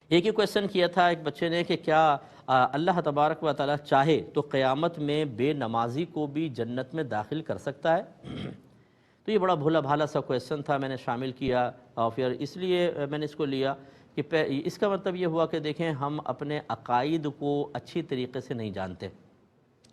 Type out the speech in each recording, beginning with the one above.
ایک ہی کویشچن کیا تھا ایک بچے نے کہ کیا اللہ تبارک و تعالیٰ چاہے تو قیامت میں بے نمازی کو بھی جنت میں داخل کر سکتا ہے؟ تو یہ بڑا بھولا بھالا سا کویشچن تھا، میں نے شامل کیا اور پھر اس لیے میں نے اس کو لیا کہ اس کا مطلب یہ ہوا کہ دیکھیں ہم اپنے عقائد کو اچھی طریقے سے نہیں جانتے،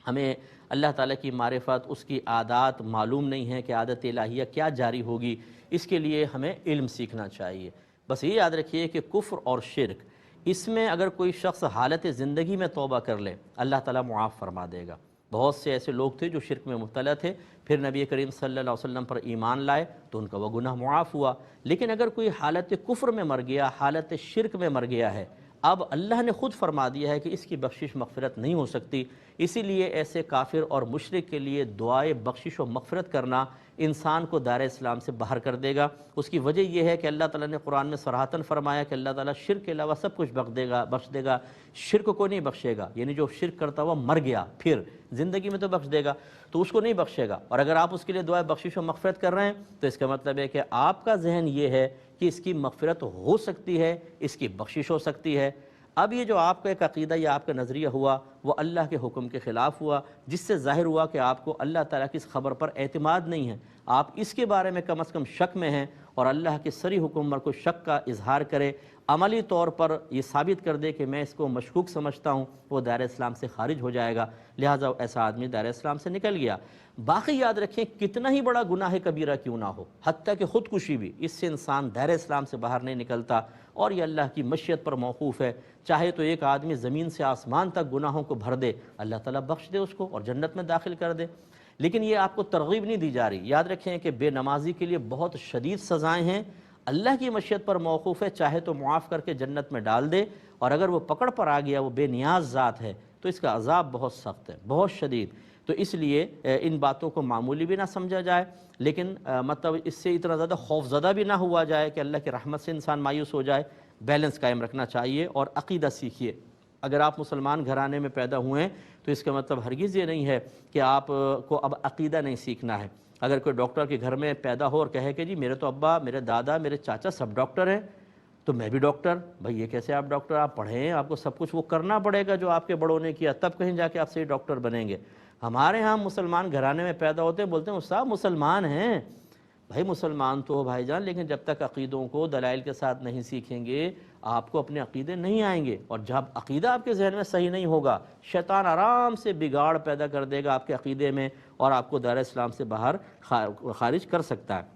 ہمیں اللہ تعالیٰ کی معرفت، اس کی عادات معلوم نہیں ہے کہ عادت الہیہ کیا جاری ہوگی، اس کے لیے ہمیں علم سیکھنا چاہیے۔ بس یہ یاد رکھیے کہ کفر اور شرک، اس میں اگر کوئی شخص حالت زندگی میں توبہ کر لے اللہ تعالیٰ معاف فرما دے گا۔ بہت سے ایسے لوگ تھے جو شرک میں مبتلا تھے، پھر نبی کریم صلی اللہ علیہ وسلم پر ایمان لائے تو ان کا وہ گناہ معاف ہوا۔ لیکن اگر کوئی حالت کفر میں مر گیا، حالت شرک میں مر گیا ہے، اب اللہ نے خود فرما دیا ہے کہ اس کی بخشش مغفرت نہیں ہو سکتی، اسی لیے ایسے کافر اور مشرک کے لیے دعائے بخشش و مغفرت کرنا انسان کو دائرہ اسلام سے باہر کر دے گا۔ اس کی وجہ یہ ہے کہ اللہ تعالیٰ نے قرآن میں صراحتاً فرمایا کہ اللہ تعالیٰ شرک کے علاوہ سب کچھ بخش دے گا، شرک کو نہیں بخشے گا، یعنی جو شرک کرتا ہوا مر گیا پھر زندگی میں تو بخش دے گا، تو اس کو نہیں بخشے گا۔ اور اگر آپ اس کے لیے دعائے بخشش و مغفرت کر رہے ہیں تو اس کا مطلب ہے کہ آپ کا ذہن یہ ہے کہ اس کی مغفرت ہو سکتی ہے، اس کی بخشش ہو سکتی ہے۔ اب یہ جو آپ کا ایک عقیدہ یا آپ کا نظریہ ہوا وہ اللہ کے حکم کے خلاف ہوا، جس سے ظاہر ہوا کہ آپ کو اللہ تعالیٰ کی اس خبر پر اعتماد نہیں ہے، آپ اس کے بارے میں کم از کم شک میں ہیں، اور اللہ کے صریح حکم پر کوئی شک کا اظہار کرے، عملی طور پر یہ ثابت کر دے کہ میں اس کو مشکوک سمجھتا ہوں، وہ دائرہ اسلام سے خارج ہو جائے گا، لہٰذا ایسا آدمی دائرہ اسلام سے نکل گیا۔ باقی یاد رکھیں کتنا ہی بڑا گناہ کبیرہ کیوں نہ ہو، حتیٰ کہ خودکشی بھی، اس سے انسان دائرہ اسلام سے باہر نہیں نکلتا، اور یہ اللہ کی مشیت پر موقوف ہے۔ چاہے تو ایک آدمی زمین سے آسمان تک گناہوں کو بھر دے، اللہ تعالیٰ بخش دے اس کو اور جنت میں داخل کر دے، لیکن یہ آپ کو ترغیب نہیں دی جا رہی۔ یاد رکھیں کہ بے نمازی کے لیے بہت شدید سزائیں ہیں، اللہ کی مشیت پر موقوف ہے، چاہے تو معاف کر کے جنت میں ڈال دے، اور اگر وہ پکڑ پر آ گیا، وہ بے نیاز ذات ہے، تو اس کا عذاب بہت سخت ہے، بہت شدید۔ تو اس لیے ان باتوں کو معمولی بھی نہ سمجھا جائے، لیکن مطلب اس سے اتنا زیادہ خوف زدہ بھی نہ ہوا جائے کہ اللہ کی رحمت سے انسان مایوس ہو جائے۔ بیلنس قائم رکھنا چاہیے اور عقیدہ سیکھیے۔ اگر آپ مسلمان گھرانے میں پیدا ہوئے ہیں تو اس کا مطلب ہرگز یہ نہیں ہے کہ آپ کو اب عقیدہ نہیں سیکھنا ہے۔ اگر کوئی ڈاکٹر کے گھر میں پیدا ہو اور کہے کہ جی میرے تو ابا، میرے دادا، میرے چاچا سب ڈاکٹر ہیں تو میں بھی ڈاکٹر، بھائی یہ کیسے آپ ڈاکٹر؟ آپ پڑھیں ہیں، آپ کو سب کچھ وہ کرنا پڑے گا جو آپ کے بڑوں نے کیا، تب کہیں جا کے آپ صحیح ڈاکٹر بنیں گے۔ ہمارے ہاں مسلمان گھرانے میں پیدا ہوتے ہیں، بولتے ہیں استاد مسلمان ہیں، بھائی مسلمان تو ہو بھائی جان، لیکن جب تک عقیدوں کو دلائل کے ساتھ نہیں سیکھیں گے آپ کو اپنے عقیدے نہیں آئیں گے، اور جب عقیدہ آپ کے ذہن میں صحیح نہیں ہوگا شیطان آرام سے بگاڑ پیدا کر دے گا آپ کے عقیدے میں، اور آپ کو دائرہ اسلام سے باہر خارج کر سکتا ہے۔